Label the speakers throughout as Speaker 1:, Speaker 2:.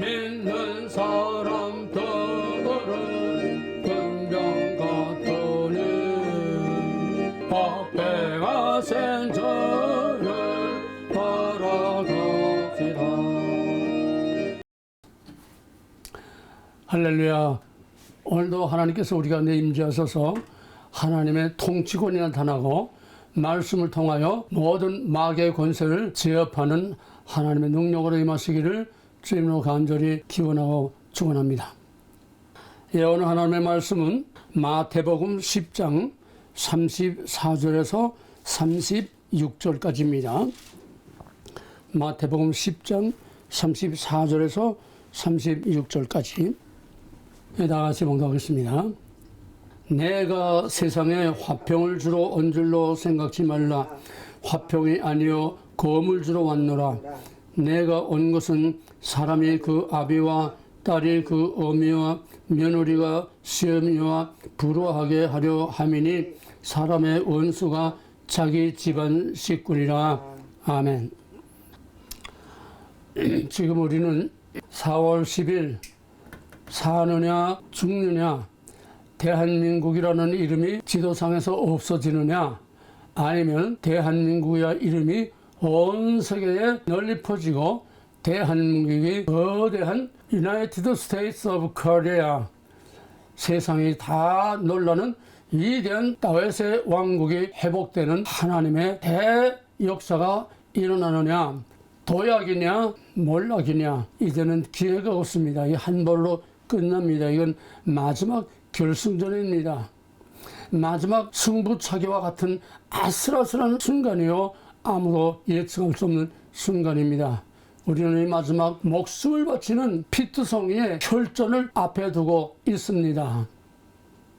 Speaker 1: 믿는 사람들은 금병 같으니 박해가 생전을 바라갑시다. 할렐루야. 오늘도 하나님께서 우리 가운데 임재하셔서 하나님의 통치권이 나타나고 말씀을 통하여 모든 마귀의 권세를 제압하는 하나님의 능력으로 임하시기를 주님으로 간절히 기원하고 축원합니다. 오늘 하나님의 말씀은 마태복음 10장 34절에서 36절까지입니다. 마태복음 10장 34절에서 36절까지 다 같이 봉독하겠습니다. 내가 세상에 화평을 주러 온 줄로 생각지 말라. 화평이 아니요 검을 주러 왔노라. 내가 온 것은 사람이 그 아비와 딸이 그 어미와 며느리가 시어미와 부러하게 하려 함이니 사람의 원수가 자기 집안 식구니라. 아멘. 지금 우리는 4월 10일 사느냐 죽느냐, 대한민국이라는 이름이 지도상에서 없어지느냐, 아니면 대한민국이라는 이름이 온 세계에 널리 퍼지고 대한민국이 거대한 United States of Korea, 세상이 다 놀라는 위대한 다윗의 왕국이 회복되는 하나님의 대역사가 일어나느냐, 도약이냐 몰락이냐, 이제는 기회가 없습니다. 이 한 벌로 끝납니다. 이건 마지막 결승전입니다. 마지막 승부차기와 같은 아슬아슬한 순간이요, 아무도 예측할 수 없는 순간입니다. 우리는 이 마지막 목숨을 바치는 피투성이의 혈전을 앞에 두고 있습니다.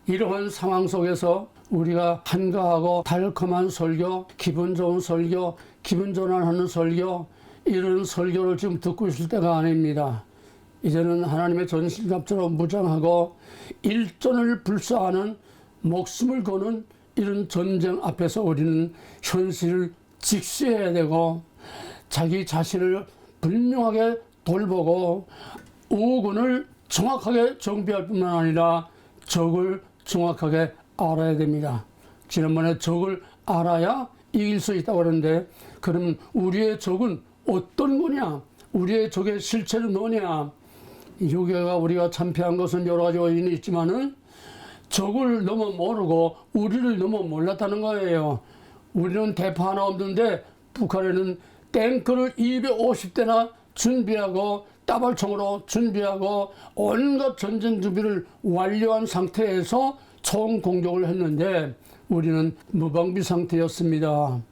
Speaker 1: 이러한 상황 속에서 우리가 한가하고 달콤한 설교, 기분 좋은 설교, 기분 전환하는 설교, 이런 설교를 지금 듣고 있을 때가 아닙니다. 이제는 하나님의 전신갑주로 무장하고 일전을 불사하는, 목숨을 거는 이런 전쟁 앞에서 우리는 현실을 직시해야 되고, 자기 자신을 분명하게 돌보고 우군을 정확하게 정비할 뿐만 아니라 적을 정확하게 알아야 됩니다. 지난번에 적을 알아야 이길 수 있다고 하는데, 그럼 우리의 적은 어떤 거냐? 우리의 적의 실체는 뭐냐? 여기가 우리가 참패한 것은 여러 가지 원인이 있지만은 적을 너무 모르고 우리를 너무 몰랐다는 거예요. 우리는 대파 하나 없는데 북한에는 탱크를 250대나 준비하고 따발총으로 준비하고 온갖 전쟁 준비를 완료한 상태에서 총 공격을 했는데 우리는 무방비 상태였습니다.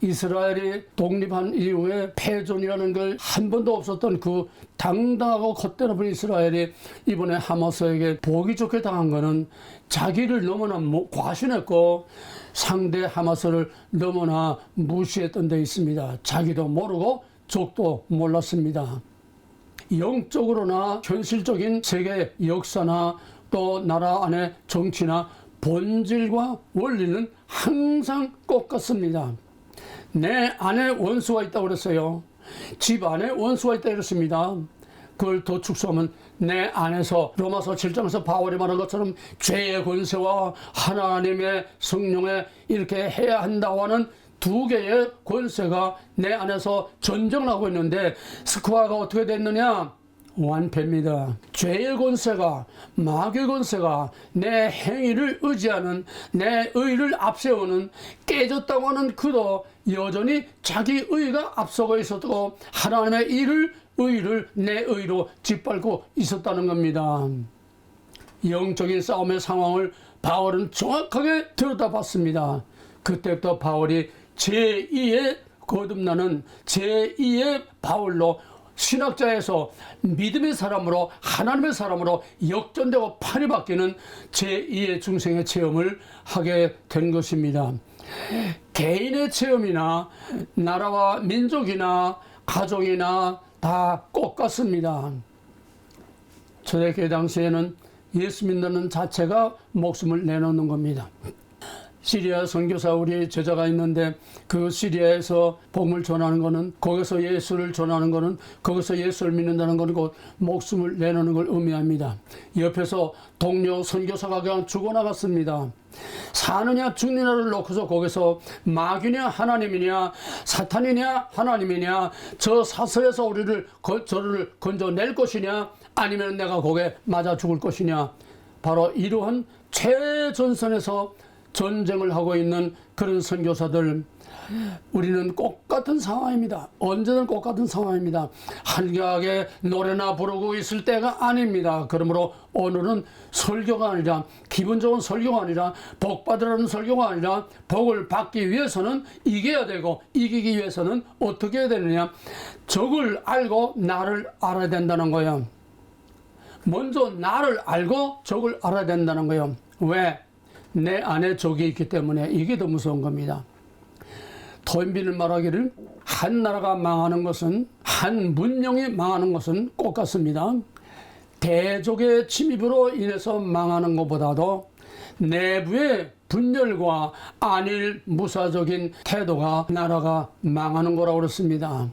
Speaker 1: 이스라엘이 독립한 이후에 패전이라는 걸 한 번도 없었던 그 당당하고 겉대 높은 이스라엘이 이번에 하마스에게 보기 좋게 당한 것은 자기를 너무나 과신했고 상대 하마스를 너무나 무시했던 데 있습니다. 자기도 모르고 적도 몰랐습니다. 영적으로나 현실적인 세계 역사나 또 나라 안의 정치나 본질과 원리는 항상 똑같습니다. 내 안에 원수가 있다고 그랬어요. 집 안에 원수가 있다고 그랬습니다. 그걸 더 축소하면 내 안에서 로마서 7장에서 바울이 말한 것처럼 죄의 권세와 하나님의 성령에 이렇게 해야 한다고 하는 두 개의 권세가 내 안에서 전쟁을 하고 있는데, 스코어가 어떻게 됐느냐? 완패입니다. 죄의 권세가, 마귀의 권세가 내 행위를 의지하는, 내 의를 앞세우는, 깨졌다고 하는 그도 여전히 자기 의가 앞서고 있었고 하나님의 의를 내 의로 짓밟고 있었다는 겁니다. 영적인 싸움의 상황을 바울은 정확하게 들여다봤습니다. 그때부터 바울이 제2의 거듭나는 제2의 바울로, 신학자에서 믿음의 사람으로, 하나님의 사람으로 역전되고 판이 바뀌는 제2의 중생의 체험을 하게 된 것입니다. 개인의 체험이나 나라와 민족이나 가족이나 다 똑같습니다. 초대교회 당시에는 예수 믿는 자체가 목숨을 내놓는 겁니다. 시리아 선교사 우리 제자가 있는데 그 시리아에서 복음을 전하는 거는, 거기서 예수를 전하는 거는, 거기서 예수를 믿는다는 거는 곧 목숨을 내놓는 걸 의미합니다. 옆에서 동료 선교사가 그냥 죽어나갔습니다. 사느냐 죽느냐를 놓고서 거기서 마귀냐 하나님이냐, 사탄이냐 하나님이냐, 저 사슬에서 저를 건져낼 것이냐, 아니면 내가 거기에 맞아 죽을 것이냐, 바로 이러한 최전선에서 전쟁을 하고 있는 그런 선교사들, 우리는 똑같은 상황입니다. 언제든 똑같은 상황입니다. 한가하게 노래나 부르고 있을 때가 아닙니다. 그러므로 오늘은 설교가 아니라, 기분 좋은 설교가 아니라, 복 받으라는 설교가 아니라, 복을 받기 위해서는 이겨야 되고, 이기기 위해서는 어떻게 해야 되느냐, 적을 알고 나를 알아야 된다는 거예요. 먼저 나를 알고 적을 알아야 된다는 거예요. 왜? 내 안에 적이 있기 때문에. 이게 더 무서운 겁니다. 토인비는 말하기를, 한 나라가 망하는 것은, 한 문명이 망하는 것은 똑같습니다. 대적의 침입으로 인해서 망하는 것보다도 내부의 분열과 안일 무사적인 태도가 나라가 망하는 거라고 그랬습니다.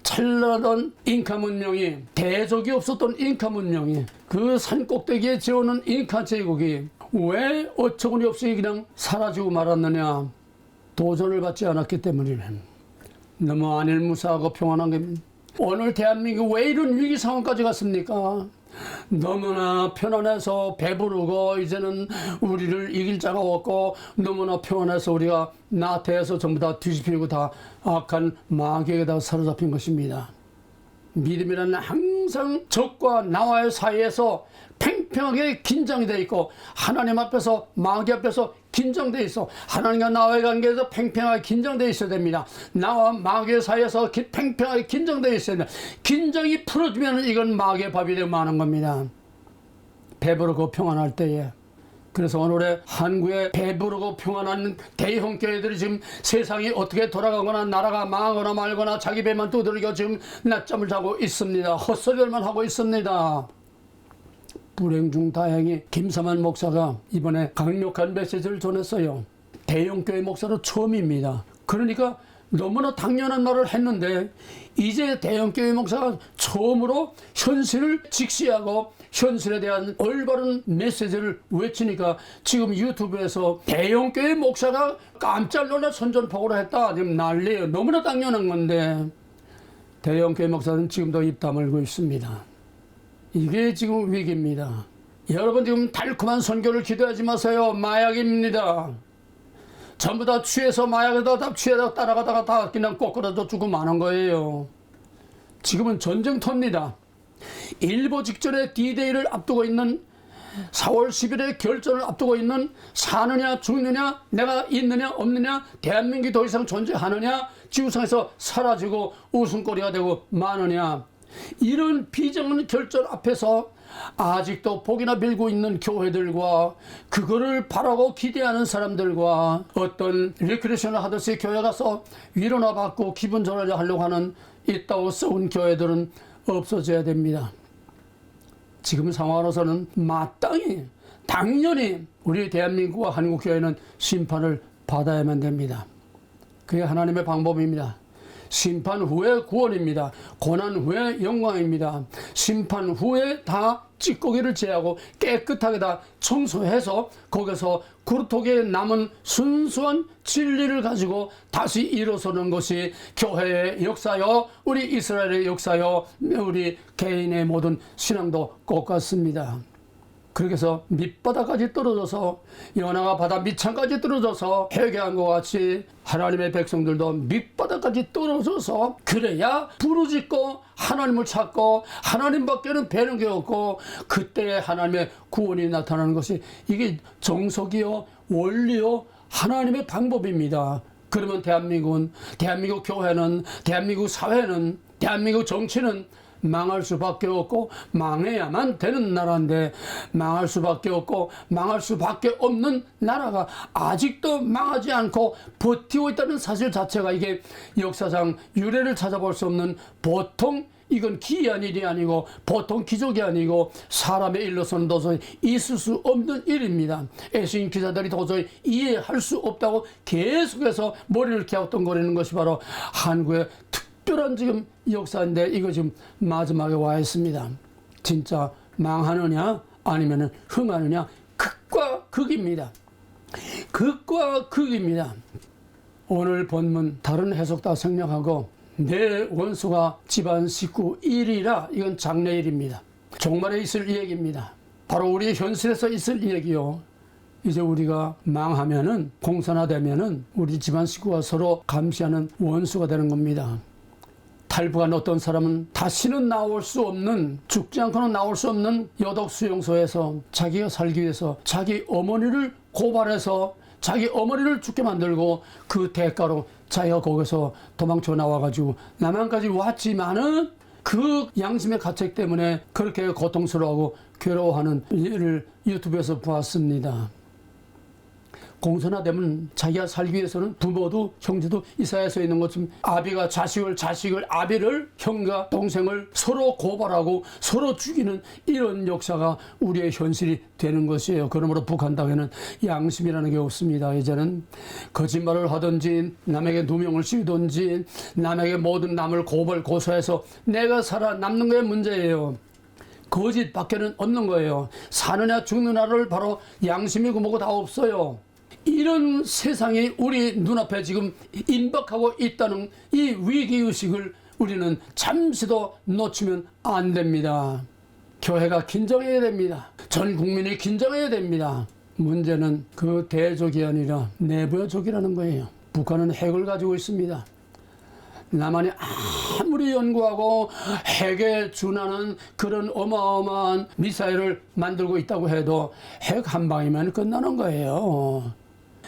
Speaker 1: 찬란하던 잉카 문명이, 대적이 없었던 잉카 문명이, 그 산 꼭대기에 지어놓은 잉카 제국이 왜 어처구니 없이 그냥 사라지고 말았느냐? 도전을 받지 않았기 때문이네. 너무 안일무사하고 평안한 겁니다. 오늘 대한민국 왜 이런 위기 상황까지 갔습니까? 너무나 편안해서 배부르고 이제는 우리를 이길 자가 없고, 너무나 평안해서 우리가 나태해서 전부 다 뒤집히고 다 악한 마귀에게 다 사로잡힌 것입니다. 믿음이라는 항상 적과 나와의 사이에서 팽팽하게 긴장이 되어 있고, 하나님 앞에서, 마귀 앞에서 긴장되어 있어. 하나님과 나와의 관계에서 팽팽하게 긴장되어 있어야 됩니다. 나와 마귀의 사이에서 팽팽하게 긴장되어 있어야 됩니다. 긴장이 풀어지면 이건 마귀의 밥이 되고 마는 겁니다. 배부르고 평안할 때에. 그래서 오늘의 한국의 배부르고 평안한 대형 교회들이 지금 세상이 어떻게 돌아가거나 나라가 망하거나 말거나 자기 배만 두드리고 지금 낮잠을 자고 있습니다. 헛소리만 하고 있습니다. 불행 중 다행히 김사만 목사가 이번에 강력한 메시지를 전했어요. 대형교회 목사로 처음입니다. 그러니까 너무나 당연한 말을 했는데, 이제 대형교회 목사가 처음으로 현실을 직시하고 현실에 대한 올바른 메시지를 외치니까 지금 유튜브에서 대형교회 목사가 깜짝 놀라 선전포고를 했다, 지금 난리예요. 너무나 당연한 건데 대형교회 목사는 지금도 입 다물고 있습니다. 이게 지금 위기입니다. 여러분 지금 달콤한 선교를 기대하지 마세요. 마약입니다. 전부 다 취해서 마약에다 다 취해서 따라가다가 다 그냥 꼬꾸라져 죽고 마는 거예요. 지금은 전쟁터입니다. 일보 직전에 D-Day를 앞두고 있는 4월 10일에 결전을 앞두고 있는, 사느냐 죽느냐, 내가 있느냐 없느냐, 대한민국이 더 이상 존재하느냐, 지구상에서 사라지고 웃음거리가 되고 마느냐, 이런 비정한 결전 앞에서 아직도 복이나 빌고 있는 교회들과 그거를 바라고 기대하는 사람들과 어떤 리크레이션을 하듯이 교회 가서 위로나 받고 기분 전환을 하려고 하는 있다고 써온 교회들은 없어져야 됩니다. 지금 상황으로서는 마땅히, 당연히 우리 대한민국과 한국교회는 심판을 받아야만 됩니다. 그게 하나님의 방법입니다. 심판 후에 구원입니다. 고난 후에 영광입니다. 심판 후에 다 찌꺼기를 제하고 깨끗하게 다 청소해서 거기서 구르토기에 남은 순수한 진리를 가지고 다시 일어서는 것이 교회의 역사요, 우리 이스라엘의 역사요, 우리 개인의 모든 신앙도 똑같습니다. 그렇게 해서 밑바닥까지 떨어져서, 연하가 바다 밑창까지 떨어져서 회개한 것 같이 하나님의 백성들도 밑바닥까지 떨어져서, 그래야 부르짖고 하나님을 찾고 하나님밖에는 배는 게 없고, 그때 하나님의 구원이 나타나는 것이, 이게 정석이요 원리요 하나님의 방법입니다. 그러면 대한민국은, 대한민국 교회는, 대한민국 사회는, 대한민국 정치는 망할 수밖에 없고 망해야만 되는 나라인데, 망할 수밖에 없고 망할 수밖에 없는 나라가 아직도 망하지 않고 버티고 있다는 사실 자체가, 이게 역사상 유례를 찾아볼 수 없는 보통 이건 기이한 일이 아니고 보통 기적이 아니고 사람의 일로서는 도저히 있을 수 없는 일입니다. 애수인 기자들이 도저히 이해할 수 없다고 계속해서 머리를 갸우뚱거리는 것이 바로 한국의 특별한 지금 역사인데, 이거 지금 마지막에 와 있습니다. 진짜 망하느냐 아니면 흥하느냐, 극과 극입니다. 극과 극입니다. 오늘 본문 다른 해석 다 생략하고 내 원수가 집안 식구 1이라, 이건 장래일입니다. 종말에 있을 얘기입니다. 바로 우리의 현실에서 있을 얘기요. 이제 우리가 망하면은, 공산화되면은 우리 집안 식구가 서로 감시하는 원수가 되는 겁니다. 탈북한 어떤 사람은 다시는 나올 수 없는, 죽지 않고는 나올 수 없는 여독 수용소에서 자기가 살기 위해서 자기 어머니를 고발해서 자기 어머니를 죽게 만들고, 그 대가로 자기가 거기서 도망쳐 나와가지고 남한까지 왔지만은 그 양심의 가책 때문에 그렇게 고통스러워하고 괴로워하는 일을 유튜브에서 보았습니다. 공산화되면 자기가 살기 위해서는 부모도 형제도 이 사회에 서 있는 것처럼 아비가 자식을, 자식을 아비를, 형과 동생을 서로 고발하고 서로 죽이는 이런 역사가 우리의 현실이 되는 것이에요. 그러므로 북한 당에는 양심이라는 게 없습니다. 이제는 거짓말을 하든지 남에게 누명을 씌우든지 남에게 모든 남을 고소해서 내가 살아남는 게 문제예요. 거짓밖에는 없는 거예요. 사느냐 죽느냐를 바로 양심이고 뭐고 다 없어요. 이런 세상이 우리 눈앞에 지금 임박하고 있다는 이 위기의식을 우리는 잠시도 놓치면 안 됩니다. 교회가 긴장해야 됩니다. 전 국민이 긴장해야 됩니다. 문제는 그 대적이 아니라 내부의 적이라는 거예요. 북한은 핵을 가지고 있습니다. 남한이 아무리 연구하고 핵에 준하는 그런 어마어마한 미사일을 만들고 있다고 해도 핵 한 방이면 끝나는 거예요.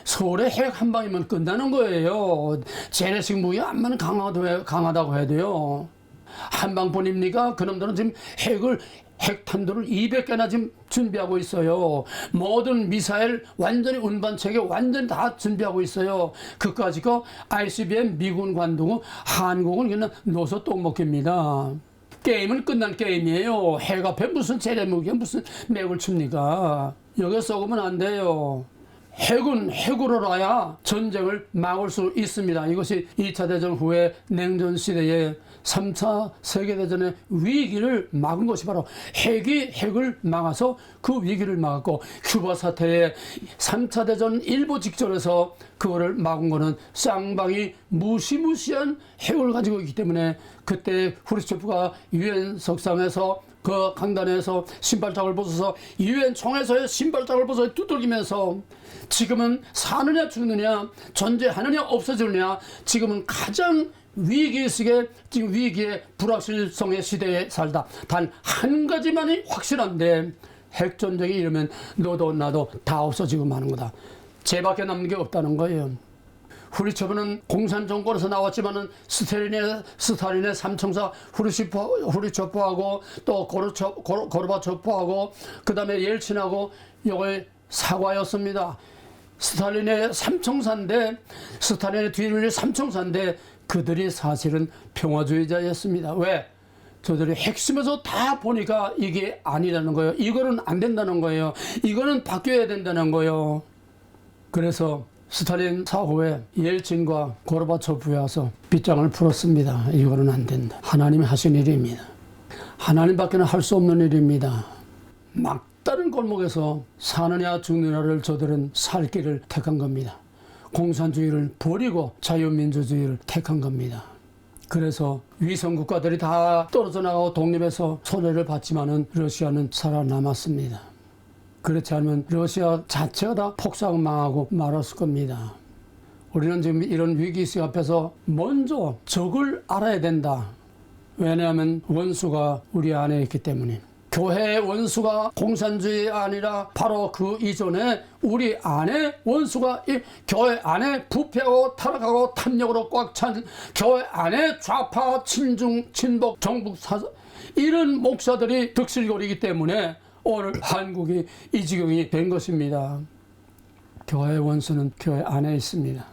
Speaker 1: 서울에 핵 한 방이면 끝나는 거예요. 재래식 무기 암만 강하다고 해도요. 한 방뿐입니까? 그놈들은 지금 핵탄두를 200개나 지금 준비하고 있어요. 모든 미사일 완전히 운반체계 완전히 다 준비하고 있어요. 그까지 거 ICBM 미군 관두고 한국은 그냥 노소 똥 먹깁니다. 게임은 끝난 게임이에요. 핵 앞에 무슨 재래무기에 무슨 맥을 춥니까? 여기 썩으면 안 돼요. 핵은 핵으로라야 전쟁을 막을 수 있습니다. 이것이 2차 대전 후에 냉전 시대에 3차 세계대전의 위기를 막은 것이 바로 핵이 핵을 막아서 그 위기를 막았고, 큐바 사태에 3차 대전 일보 직전에서 그거를 막은 거는 쌍방이 무시무시한 핵을 가지고 있기 때문에, 그때 후르츠초프가 유엔 석상에서 그 강단에서 신발장을 벗어서 유엔 총회에서의 신발장을 벗어 두들기면서 지금은 사느냐 죽느냐, 존재하느냐 없어지느냐, 지금은 가장 위기의식에, 지금 위기의 불확실성의 시대에 살다. 단 한 가지만이 확실한데, 핵전쟁이 이러면 너도 나도 다 없어지고 마는 거다. 쟤밖에 남는 게 없다는 거예요. 후르츠초프는 공산 정권에서 나왔지만은 스탈린의 삼총사 후르츠초프하고 또 고르바초프하고 그 다음에 옐친하고 이걸 사과였습니다. 스탈린의 삼총사인데, 스탈린의 뒤를 삼총사인데 그들이 사실은 평화주의자였습니다. 왜? 저들이 핵심에서 다 보니까 이게 아니라는 거예요. 이거는 안 된다는 거예요. 이거는 바뀌어야 된다는 거예요. 그래서 스탈린 사후에 옐친과 고르바초프에 와서 빗장을 풀었습니다. 이거는 안 된다. 하나님이 하신 일입니다. 하나님밖에는 할 수 없는 일입니다. 막다른 골목에서 사느냐 죽느냐를 저들은 살 길을 택한 겁니다. 공산주의를 버리고 자유민주주의를 택한 겁니다. 그래서 위성국가들이 다 떨어져 나가고 독립해서 손해를 봤지만은 러시아는 살아남았습니다. 그렇지 않으면 러시아 자체가 다 폭삭망하고 말았을 겁니다. 우리는 지금 이런 위기의식 앞에서 먼저 적을 알아야 된다. 왜냐하면 원수가 우리 안에 있기 때문에. 교회의 원수가 공산주의 아니라 바로 그 이전에 우리 안에 원수가, 교회 안에 부패하고 타락하고 탐욕으로 꽉 찬 교회 안에 좌파, 친중, 친복, 정북 사사, 이런 목사들이 득실거리기 때문에 오늘 한국이 이 지경이 된 것입니다. 교회의 원수는 교회 안에 있습니다.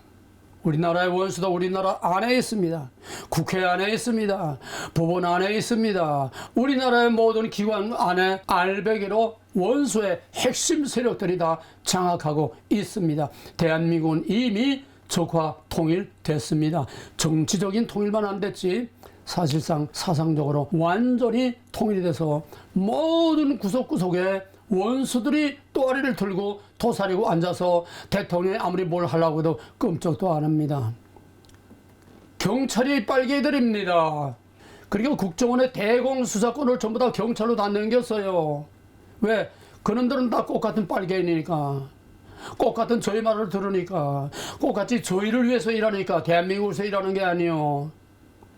Speaker 1: 우리나라의 원수도 우리나라 안에 있습니다. 국회 안에 있습니다. 법원 안에 있습니다. 우리나라의 모든 기관 안에 알배기로 원수의 핵심 세력들이 다 장악하고 있습니다. 대한민국은 이미 적화 통일됐습니다. 정치적인 통일만 안 됐지 사실상 사상적으로 완전히 통일이 돼서 모든 구석구석에 원수들이 또아리를 들고 도사리고 앉아서 대통령이 아무리 뭘 하려고 해도 끔찍도 안 합니다. 경찰이 빨개들입니다. 그리고 국정원의 대공수사권을 전부 다 경찰로 다 넘겼어요. 왜? 그놈들은 다 똑같은 빨개이니까, 똑같은 저희 말을 들으니까, 똑같이 저희를 위해서 일하니까, 대한민국에서 일하는 게 아니요.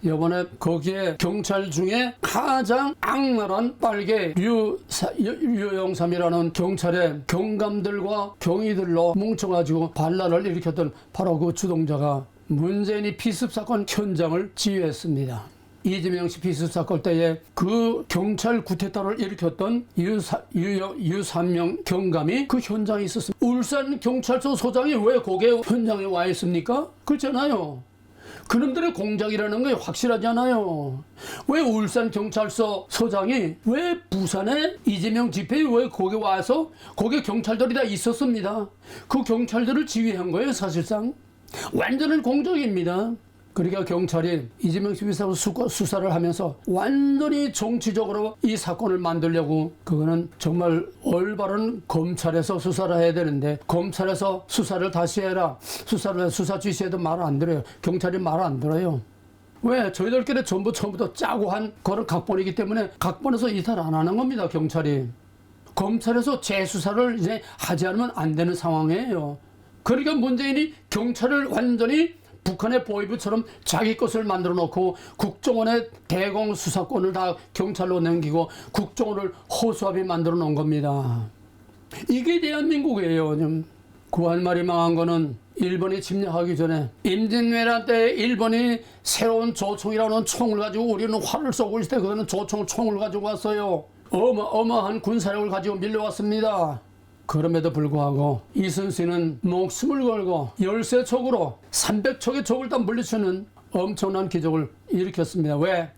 Speaker 1: 이번에 거기에 경찰 중에 가장 악랄한 빨개 류영삼이라는 경찰의 경감들과 경위들로 뭉쳐가지고 반란을 일으켰던 바로 그 주동자가 문재인이 피습사건 현장을 지휘했습니다. 이재명 씨 피습사건 때에 그 경찰 구태타를 일으켰던 유삼명 경감이 그 현장에 있었습니다. 울산경찰서 소장이 왜 거기에 현장에 와 있습니까? 그렇잖아요. 그놈들의 공작이라는 게 확실하잖아요. 왜 울산경찰서 서장이 왜 부산에 이재명 집회에 왜 거기 와서 거기 경찰들이 다 있었습니다. 그 경찰들을 지휘한 거예요. 사실상 완전한 공작입니다. 그러니까 경찰이 이재명 집회 수사를 하면서 완전히 정치적으로 이 사건을 만들려고, 그거는 정말 올바른 검찰에서 수사를 해야 되는데 검찰에서 수사를 다시 해라, 수사 지시해도 말 안 들어요. 경찰이 말 안 들어요. 왜? 저희들끼리 전부 처음부터 짜고 한 그런 각본이기 때문에 각본에서 이탈 안 하는 겁니다. 경찰이 검찰에서 재수사를 이제 하지 않으면 안 되는 상황이에요. 그러니까 문재인이 경찰을 완전히 북한의 보위부처럼 자기 것을 만들어 놓고 국정원의 대공 수사권을 다 경찰로 넘기고 국정원을 허수아비 만들어 놓은 겁니다. 이게 대한민국이에요. 좀 구한말이 망한 거는 일본이 침략하기 전에 임진왜란 때 일본이 새로운 조총이라는 총을 가지고 우리는 활을 쏘고 있을 때 그거는 총을 가지고 왔어요. 어마어마한 군사력을 가지고 밀려왔습니다. 그럼에도 불구하고 이순신은 목숨을 걸고 열세척으로 300척의 적을 다 물리치는 엄청난 기적을 일으켰습니다. 왜?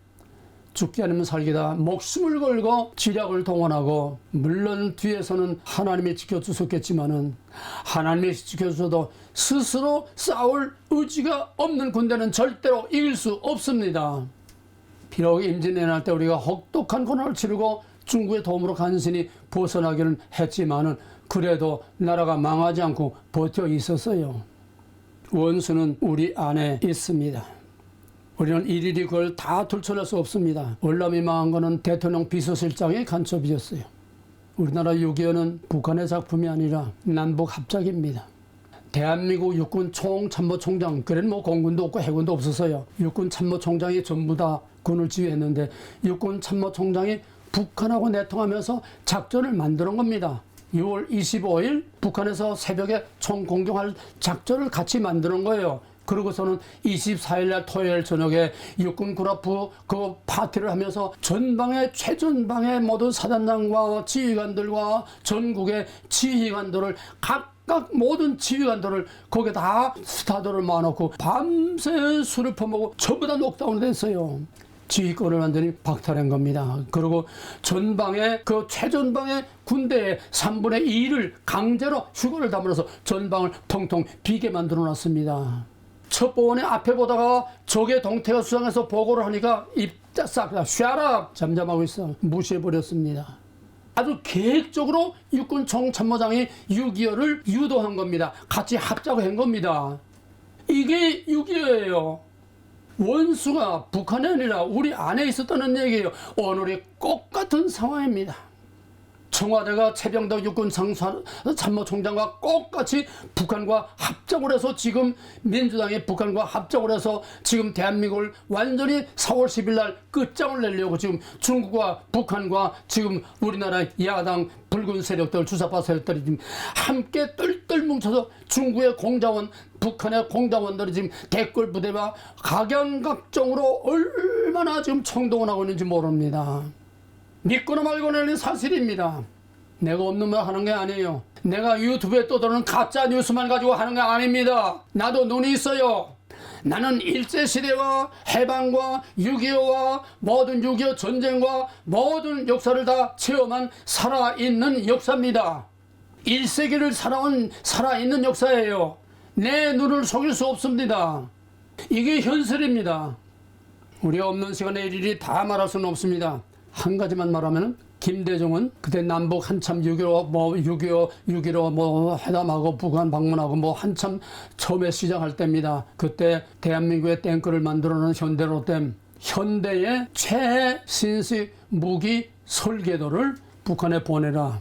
Speaker 1: 죽기 아니면 살기다. 목숨을 걸고 지략을 동원하고, 물론 뒤에서는 하나님이 지켜주셨겠지만은 하나님이 지켜주셔도 스스로 싸울 의지가 없는 군대는 절대로 이길 수 없습니다. 비록 임진왜란 때 우리가 혹독한 고난을 치르고 중국의 도움으로 간신히 벗어나기는 했지만은 그래도 나라가 망하지 않고 버텨 있었어요. 원수는 우리 안에 있습니다. 우리는 일일이 그걸 다 들춰낼 수 없습니다. 월남이 망한 거는 대통령 비서실장의 간첩이었어요. 우리나라 6.25는 북한의 작품이 아니라 남북 합작입니다. 대한민국 육군 총참모총장, 그래는 뭐 공군도 없고 해군도 없었어요. 육군 참모총장이 전부 다 군을 지휘했는데 육군 참모총장이 북한하고 내통하면서 작전을 만드는 겁니다. 6월 25일 북한에서 새벽에 총공격할 작전을 같이 만드는 거예요. 그러고서는 24일날 토요일 저녁에 육군 군합부 그 파티를 하면서 전방의 최전방의 모든 사단장과 지휘관들과 전국의 지휘관들을 각각 모든 지휘관들을 거기에 다 스타들을 모아놓고 밤새 술을 퍼먹고 전부 다 녹다운 됐어요. 지휘권을 완전히 박탈한 겁니다. 그리고 전방에 그 최전방의 군대의 3분의 2를 강제로 휴거를 담으로써 전방을 통통 비게 만들어 놨습니다. 첩보원의 앞에 보다가 적의 동태가 수상해서 보고를 하니까 입 싹 쉬어라 잠잠하고 있어 무시해버렸습니다. 아주 계획적으로 육군 총참모장이 6.25를 유도한 겁니다. 같이 합작을 한 겁니다. 이게 6.25예요. 원수가 북한이 아니라 우리 안에 있었다는 얘기예요. 오늘이 똑같은 상황입니다. 청와대가 최병덕 육군 참모총장과 똑같이 북한과 합작을 해서 지금 민주당이 북한과 합작을 해서 지금 대한민국을 완전히 4월 10일 날 끝장을 내려고 지금 중국과 북한과 지금 우리나라 야당 붉은 세력들, 주사파 세력들이 지금 함께 똘똘 뭉쳐서 중국의 공자원, 북한의 공자원들이 지금 댓글 부대와 각양각종으로 얼마나 지금 총동원하고 있는지 모릅니다. 믿거나 말거나는 사실입니다. 내가 없는 말 하는 게 아니에요. 내가 유튜브에 떠도는 가짜 뉴스만 가지고 하는 게 아닙니다. 나도 눈이 있어요. 나는 일제시대와 해방과 6.25와 모든 6.25 전쟁과 모든 역사를 다 체험한 살아있는 역사입니다. 1세기를 살아온 살아있는 역사예요. 내 눈을 속일 수 없습니다. 이게 현실입니다. 우리가 없는 시간에 일일이 다 말할 수는 없습니다. 한 가지만 말하면 김대중은 그때 남북 한참 6.15 회담하고 북한 방문하고 한참 처음에 시작할 때입니다. 그때 대한민국의 탱크를 만들어놓은 현대로템, 현대의 최신식 무기 설계도를 북한에 보내라.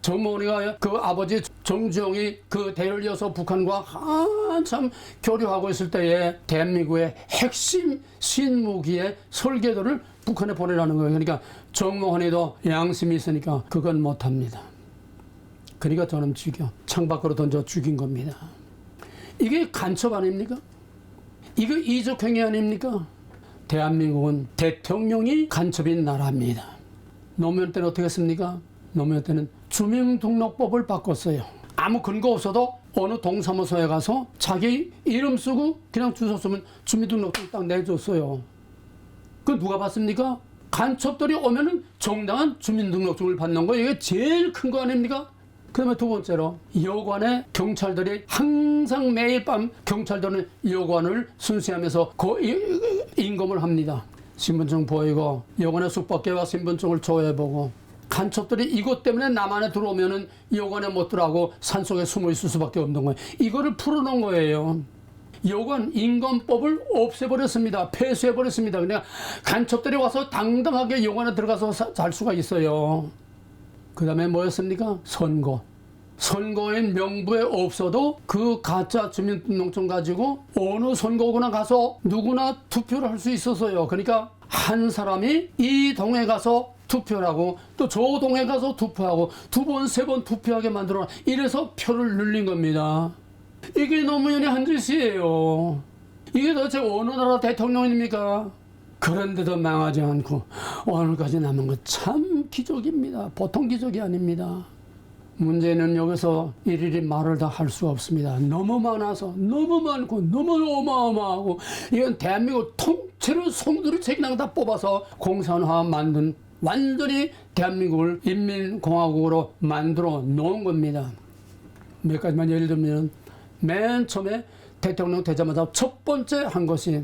Speaker 1: 정몽원이가 그 아버지 정주영이 그 대를 이어서 북한과 한참 교류하고 있을 때에 대한민국의 핵심 신무기의 설계도를 북한에 보내라는 거예요. 그러니까 정몽원이도 양심이 있으니까 그건 못합니다. 그러니까 저는 창밖으로 던져 죽인 겁니다. 이게 간첩 아닙니까? 이거 이적행위 아닙니까? 대한민국은 대통령이 간첩인 나라입니다. 노무현 때는 어떻게 했습니까? 노무현 때는 주민등록법을 바꿨어요. 아무 근거 없어도 어느 동사무소에 가서 자기 이름 쓰고 그냥 주소 쓰면 주민등록증 딱 내줬어요. 그 누가 받습니까? 간첩들이 오면은 정당한 주민등록증을 받는 거, 이게 제일 큰 거 아닙니까? 그 다음에 두 번째로 여관에 경찰들이 항상 매일 밤 경찰들은 여관을 순시하면서 임검을 합니다. 신분증 보이고 여관에 숙박계와 신분증을 조회해보고, 간첩들이 이것 때문에 남한에 들어오면은 여관에 못 들어가고 산속에 숨어 있을 수밖에 없는 거예요. 이거를 풀어놓은 거예요. 여관 임검법을 없애버렸습니다. 폐쇄해버렸습니다. 그냥 간첩들이 와서 당당하게 여관에 들어가서 잘 수가 있어요. 그 다음에 뭐였습니까? 선거. 선거인 명부에 없어도 그 가짜 주민등록증 가지고 어느 선거구나 가서 누구나 투표를 할 수 있었어요. 그러니까 한 사람이 이 동에 가서 투표를 하고 또 저 동에 가서 투표하고 두 번, 세 번 투표하게 만들어, 이래서 표를 늘린 겁니다. 이게 노무현이 한 짓이에요. 이게 도대체 어느 나라 대통령입니까? 그런데도 망하지 않고 오늘까지 남은 거 참 기적입니다. 보통 기적이 아닙니다. 문제는 여기서 일일이 말을 다 할 수가 없습니다. 너무 많아서, 너무 많고 너무 어마어마하고, 이건 대한민국 통째로 송두리 책이랑 다 뽑아서 공산화 만든, 완전히 대한민국을 인민공화국으로 만들어 놓은 겁니다. 몇 가지만 예를 들면, 맨 처음에 대통령 되자마자 첫 번째 한 것이,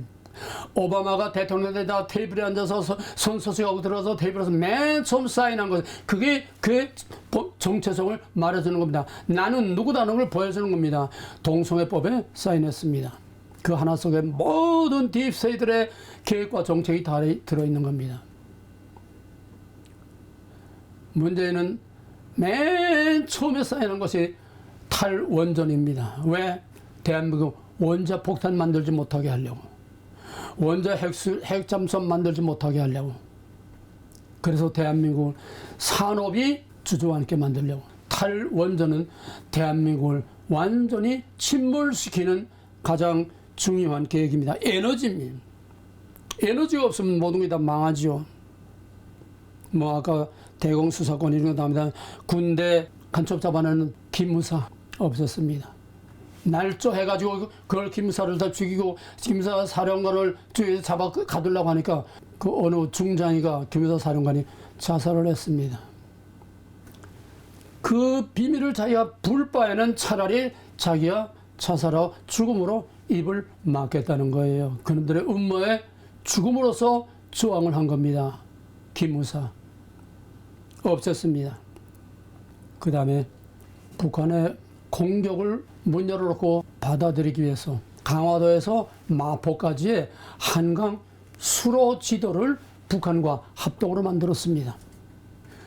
Speaker 1: 오바마가 대통령 되다 테이블에 앉아서 선서식하고 들어가서 테이블에서 맨 처음 사인한 것, 그게 그의 정체성을 말해주는 겁니다. 나는 누구다는 걸 보여주는 겁니다. 동성애법에 사인했습니다. 그 하나 속에 모든 딥스테이트들의 계획과 정책이 다 들어있는 겁니다. 문제는 맨 처음에 사인한 것이 탈원전입니다. 왜? 대한민국 원자 폭탄 만들지 못하게 하려고, 원자 핵잠수함 만들지 못하게 하려고, 그래서 대한민국을 산업이 주저앉게 만들려고. 탈원전은 대한민국을 완전히 침몰시키는 가장 중요한 계획입니다. 에너지입니다. 에너지가 없으면 모든 게 다 망하죠. 아까 대공수사권 이런 거 나옵니다. 군대 간첩 잡아내는 기무사 없었습니다. 날조해가지고 그걸 기무사를 다 죽이고 기무사 사령관을 잡아 가두려고 하니까 그 어느 중장이가 기무사 사령관이 자살을 했습니다. 그 비밀을 자기가 불 바에는 차라리 자기가 자살하고 죽음으로 입을 막겠다는 거예요. 그놈들의 음모에 죽음으로써 저항을 한 겁니다. 기무사 없앴습니다. 그 다음에 북한의 공격을 문 열어놓고 받아들이기 위해서 강화도에서 마포까지의 한강 수로 지도를 북한과 합동으로 만들었습니다.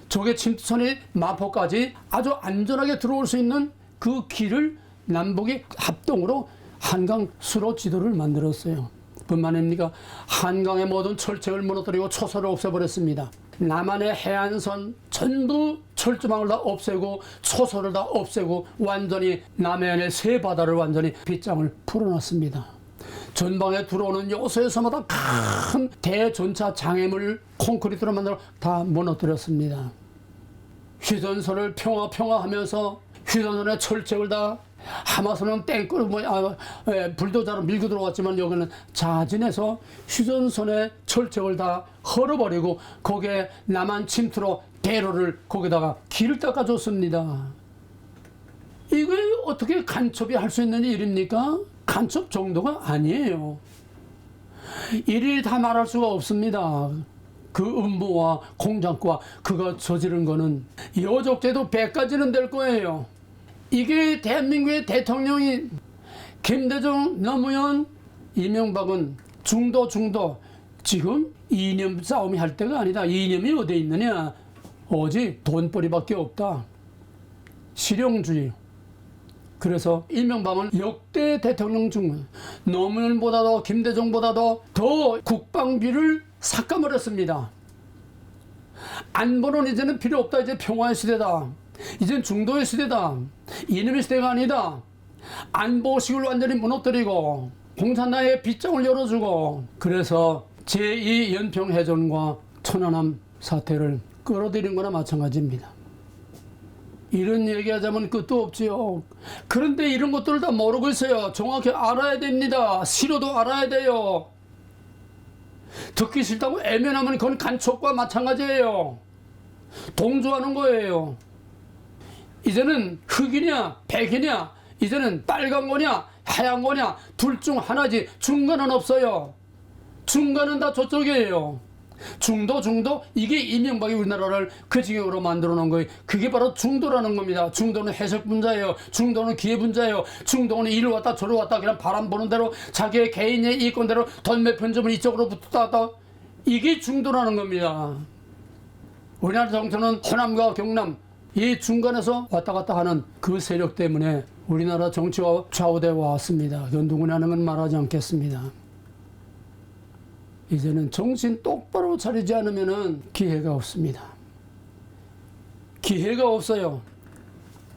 Speaker 1: 적의 침투선이 마포까지 아주 안전하게 들어올 수 있는 그 길을 남북이 합동으로 한강 수로 지도를 만들었어요. 뿐만 아니라 한강의 모든 철책을 무너뜨리고 초소를 없애버렸습니다. 남한의 해안선 전부 철조망을 다 없애고 초소를 다 없애고 완전히 남해안의 세 바다를 완전히 빗장을 풀어놨습니다. 전방에 들어오는 요소에서마다 큰 대전차 장애물 콘크리트로 만들어 다 무너뜨렸습니다. 휴전선을 평화 하면서 휴전선의 철책을 다 하마스는 땡끌 불도저로 밀고 들어왔지만 여기는 자진해서 휴전선의 철책을 다 헐어버리고 거기에 남한 침투로 대로를 거기다가 길을 닦아줬습니다. 이게 어떻게 간첩이 할 수 있는 일입니까? 간첩 정도가 아니에요. 일일이 다 말할 수가 없습니다. 그 음모와 공작과 그가 저지른 거는 여적죄도 100가지는 될 거예요. 이게 대한민국의 대통령이 김대중, 노무현, 이명박은 중도 지금 이념 싸움이 할 때가 아니다. 이념이 어디에 있느냐? 오직 돈벌이밖에 없다. 실용주의. 그래서 이명박은 역대 대통령 중 노무현보다도 김대중보다도 더 국방비를 삭감을 안보는 이제는 필요 없다. 이제 평화의 시대다. 이젠 중도의 시대다. 이념의 시대가 아니다. 안보식을 완전히 무너뜨리고 공산당의 빗장을 열어주고 그래서 제2 연평해전과 천안함 사태를 끌어들인 거나 마찬가지입니다. 이런 얘기하자면 끝도 없지요. 그런데 이런 것들을 다 모르고 있어요. 정확히 알아야 됩니다. 싫어도 알아야 돼요. 듣기 싫다고 애면하면 그건 간첩과 마찬가지예요. 동조하는 거예요. 이제는 흑이냐 백이냐 이제는 빨간 거냐 하얀 거냐 둘 중 하나지 중간은 없어요. 중간은 다 저쪽이에요. 중도 이게 이명박이 우리나라를 그 지경으로 만들어 놓은 거예요. 그게 바로 중도라는 겁니다. 중도는 해석 분자예요. 중도는 기회 분자예요. 중도는 이리 왔다 저리 왔다 그냥 바람 부는 대로 자기의 개인의 이권대로 돈 몇 푼 주면 이쪽으로 붙었다 이게 중도라는 겁니다. 우리나라 정치는 호남과 경남 이 중간에서 왔다 갔다 하는 그 세력 때문에 우리나라 정치가 좌우되어 왔습니다. 그건 누구나 하는 건 말하지 않겠습니다. 이제는 정신 똑바로 차리지 않으면 기회가 없습니다. 기회가 없어요.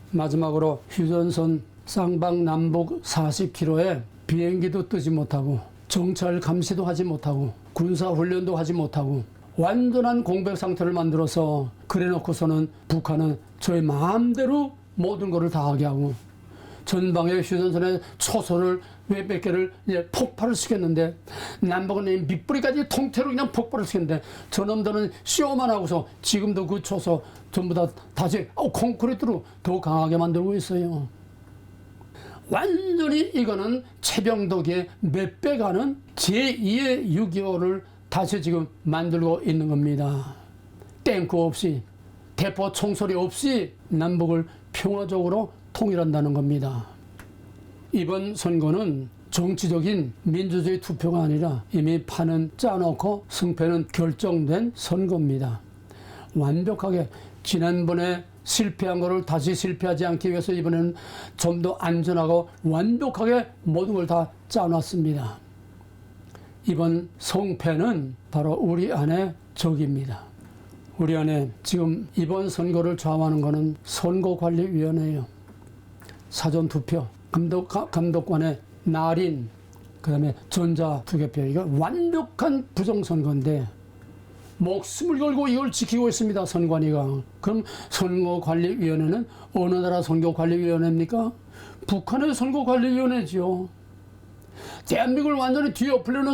Speaker 1: 마지막으로 휴전선 쌍방 남북 40km에 비행기도 뜨지 못하고 정찰 감시도 하지 못하고 군사훈련도 하지 못하고 완전한 공백 상태를 만들어서 그래 놓고서는 북한은 저의 마음대로 모든 것을 다 하게 하고 전방의 휴전선의 초소를 몇백 개를 이제 폭발을 시켰는데 남북은 밑뿌리까지 통째로 그냥 폭발을 시켰는데 저놈들은 쇼만 하고서 지금도 그 초소 전부 다 다시 콘크리트로 더 강하게 만들고 있어요. 완전히 이거는 최병덕의 몇 배 가는 제2의 6.25를 다시 지금 만들고 있는 겁니다. 탱크 없이 대포 총소리 없이 남북을 평화적으로 통일한다는 겁니다. 이번 선거는 정치적인 민주주의 투표가 아니라 이미 판은 짜놓고 승패는 결정된 선거입니다. 완벽하게 지난번에 실패한 것을 다시 실패하지 않기 위해서 이번에는 좀 더 안전하고 완벽하게 모든 걸 다 짜놨습니다. 이번 성패는 바로 우리 안의 적입니다. 우리 안에 지금 이번 선거를 좌우하는 것은 선거관리위원회예요. 사전투표, 감독관의 날인, 그 다음에 전자투개표, 이거 완벽한 부정선거인데 목숨을 걸고 이걸 지키고 있습니다. 선관위가. 그럼 선거관리위원회는 어느 나라 선거관리위원회입니까? 북한의 선거관리위원회지요. 대한민국을 완전히 뒤엎으려는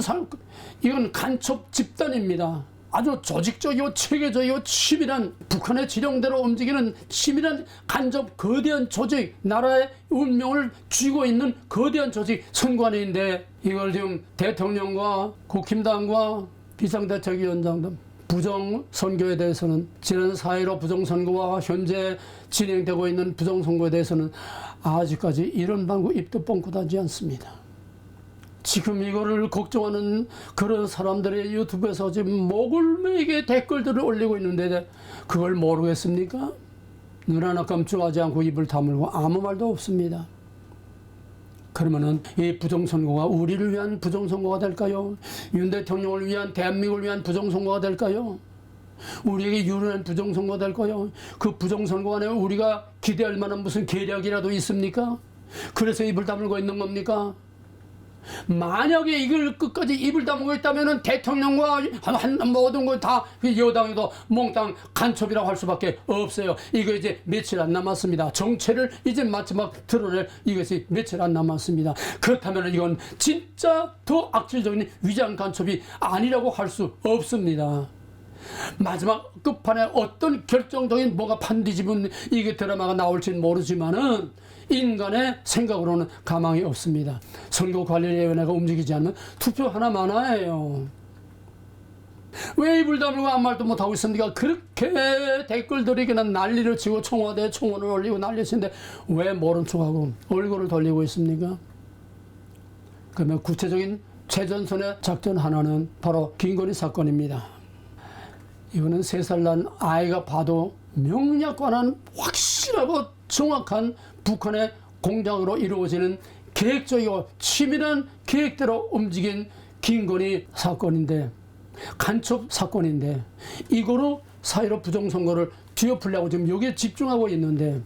Speaker 1: 이건 간첩 집단입니다. 아주 조직적이고 체계적이고 치밀한 북한의 지령대로 움직이는 치밀한 간접 거대한 조직, 나라의 운명을 쥐고 있는 거대한 조직 선관위인데 이걸 지금 대통령과 국힘당과 비상대책위원장 등 부정선거에 대해서는 지난 4.15 부정선거와 현재 진행되고 있는 부정선거에 대해서는 아직까지 이런 방구 입도 뻥끗하지 않습니다. 지금 이거를 걱정하는 그런 사람들의 유튜브에서 지금 목을 매게 댓글들을 올리고 있는데 그걸 모르겠습니까? 눈 하나 깜짝하지 않고 입을 다물고 아무 말도 없습니다. 그러면은 이 부정선거가 우리를 위한 부정선거가 될까요? 윤 대통령을 위한 대한민국을 위한 부정선거가 될까요? 우리에게 유리한 부정선거가 될까요? 그 부정선거 안에 우리가 기대할 만한 무슨 계략이라도 있습니까? 그래서 입을 다물고 있는 겁니까? 만약에 이걸 끝까지 입을 다물고 있다면 대통령과 모든 걸 다 여당에도 몽땅 간첩이라고 할 수밖에 없어요. 이거 이제 며칠 안 남았습니다. 정체를 이제 마지막 드러낼 이것이 며칠 안 남았습니다. 그렇다면 이건 진짜 더 악질적인 위장 간첩이 아니라고 할 수 없습니다. 마지막 끝판에 어떤 결정적인 뭐가 판뒤집은 이게 드라마가 나올지는 모르지만은 인간의 생각으로는 가망이 없습니다. 선거관리위원회가 움직이지 않으면 투표 하나 많아요. 왜 입을 다물고 아무 말도 못하고 있습니까? 그렇게 댓글들이 그냥 난리를 치고 청와대 청원을 올리고 난리치는데 왜 모른 척하고 얼굴을 돌리고 있습니까? 그러면 구체적인 최전선의 작전 하나는 바로 김건희 사건입니다. 이거는 3살 난 아이가 봐도 명약관한 확실하고 정확한 북한의 공작으로 이루어지는 계획적이고 치밀한 계획대로 움직인 김건희 사건인데, 간첩 사건인데, 이거로 4.15 부정선거를 뒤엎으려고 지금 여기에 집중하고 있는데,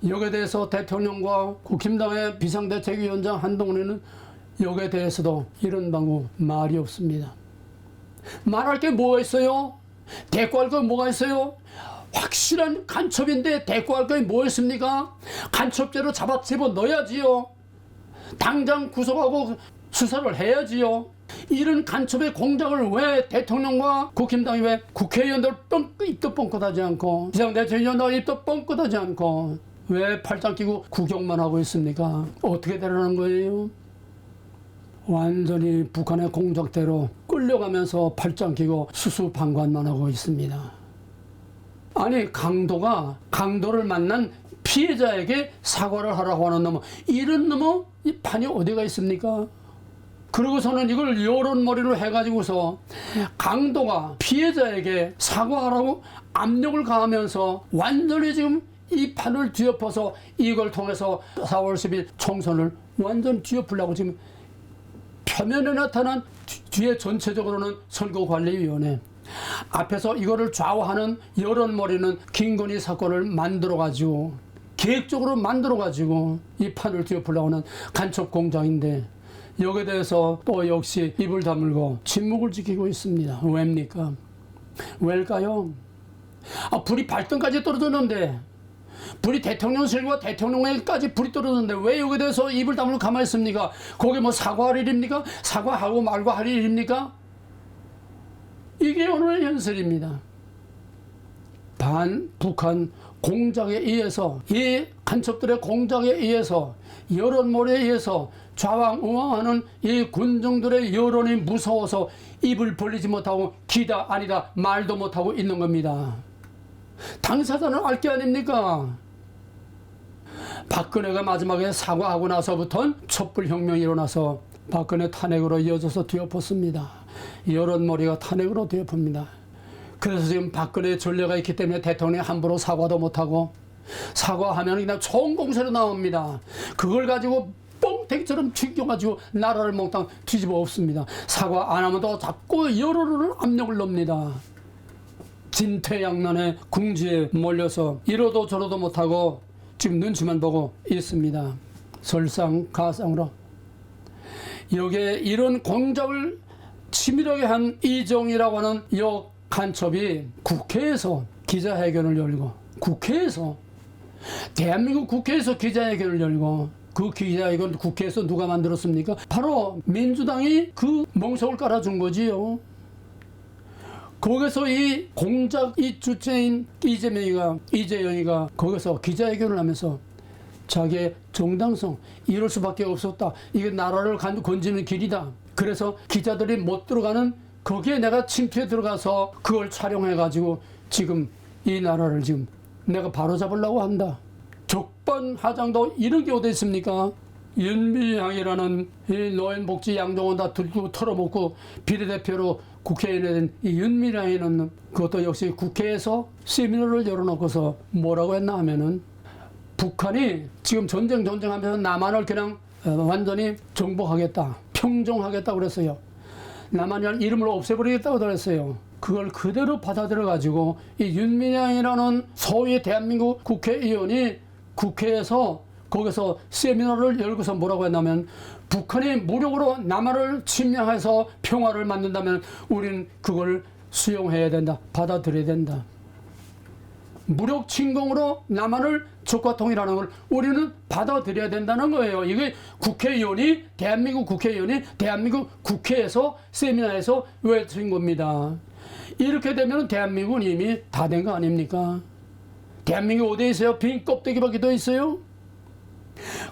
Speaker 1: 여기에 대해서 대통령과 국힘당의 비상대책위원장 한동훈은 여기에 대해서도 이런 방법 말이 없습니다. 말할 게 뭐가 있어요? 대꾸할 거 뭐가 있어요? 확실한 간첩인데 대꾸할 게 뭐 있습니까? 간첩죄로 집어 넣어야지요. 당장 구속하고 수사를 해야지요. 이런 간첩의 공작을 왜 대통령과 국힘당이 왜 국회의원들 입도 뻥끗하지 않고 비상대책위원들 입도 뻥끗하지 않고 왜 팔짱 끼고 구경만 하고 있습니까? 어떻게 되라는 거예요? 완전히 북한의 공작대로 끌려가면서 팔짱 끼고 수수방관만 하고 있습니다. 아니, 강도를 만난 피해자에게 사과를 하라고 하는 놈은, 이런 놈은 이 판이 어디가 있습니까? 그러고서는 이걸 여론몰이로 해가지고서 강도가 피해자에게 사과하라고 압력을 가하면서 완전히 지금 이 판을 뒤엎어서 이걸 통해서 4월 10일 총선을 완전 뒤엎으려고 지금 표면에 나타난 뒤에 전체적으로는 선거관리위원회, 앞에서 이거를 좌우하는 여론몰이는 김건희 사건을 만들어가지고 계획적으로 만들어가지고 이 판을 뒤엎으려고 하는 간첩 공작인데, 여기에 대해서 또 역시 입을 다물고 침묵을 지키고 있습니다. 왜입니까? 왜일까요? 불이 발등까지 떨어졌는데, 불이 대통령실과 대통령에까지 불이 떨어졌는데 왜 여기에 대해서 입을 다물고 가만히 있습니까? 거기 뭐 사과할 일입니까? 사과하고 말고 할 일입니까? 이게 오늘의 현실입니다. 반북한 공작에 의해서, 이 간첩들의 공작에 의해서, 여론몰이에 의해서 좌왕우왕하는 이 군중들의 여론이 무서워서 입을 벌리지 못하고 기다 아니다 말도 못하고 있는 겁니다. 당사자는 알 게 아닙니까? 박근혜가 마지막에 사과하고 나서부터는 촛불혁명이 일어나서 박근혜 탄핵으로 이어져서 뒤엎었습니다. 여론몰이가 탄핵으로 뒤엎습니다. 그래서 지금 박근혜 전례가 있기 때문에 대통령이 함부로 사과도 못하고, 사과하면 그냥 총공세로 나옵니다. 그걸 가지고 뻥튀기처럼 튀겨가지고 나라를 몽땅 뒤집어 엎습니다. 사과 안 하면 또 자꾸 여론을 압력을 넣습니다. 진퇴양난의 궁지에 몰려서 이러도 저러도 못하고 지금 눈치만 보고 있습니다. 설상가상으로. 여기에 이런 공작을 치밀하게 한 이정이라고 하는 여 간첩이 국회에서 기자회견을 열고, 대한민국 국회에서 기자회견을 열고, 그 기자회견 국회에서 누가 만들었습니까? 바로 민주당이 그 멍석을 깔아준 거지요. 거기서 이 공작 이 주체인 이재영이가 거기서 기자회견을 하면서 자기의 정당성, 이럴 수밖에 없었다. 이게 나라를 건지는 길이다. 그래서 기자들이 못 들어가는 거기에 내가 침투해 들어가서 그걸 촬영해가지고 지금 이 나라를 지금 내가 바로잡으려고 한다. 적반하장도 이런 게 어디 있습니까? 윤미향이라는 이 노인복지 양정원 다 들고 털어먹고 비례대표로 국회의원이 된 이 윤미향이는 그것도 역시 국회에서 세미나를 열어놓고서 뭐라고 했나 하면은, 북한이 지금 전쟁하면서 남한을 그냥 완전히 정복하겠다, 평정하겠다고 그랬어요. 남한이라는 이름을 없애버리겠다고 그랬어요. 그걸 그대로 받아들여가지고 이 윤미향이라는 소위 대한민국 국회의원이 국회에서 거기서 세미나를 열고서 뭐라고 했냐면, 북한이 무력으로 남한을 침략해서 평화를 만든다면 우리는 그걸 수용해야 된다. 받아들여야 된다. 무력 침공으로 남한을 적과 통일하는 걸 우리는 받아들여야 된다는 거예요. 이게 국회의원이, 대한민국 국회의원이 대한민국 국회에서 세미나에서 외친 겁니다. 이렇게 되면 대한민국은 이미 다 된 거 아닙니까? 대한민국 어디에 있어요? 빈 껍데기밖에 더 있어요?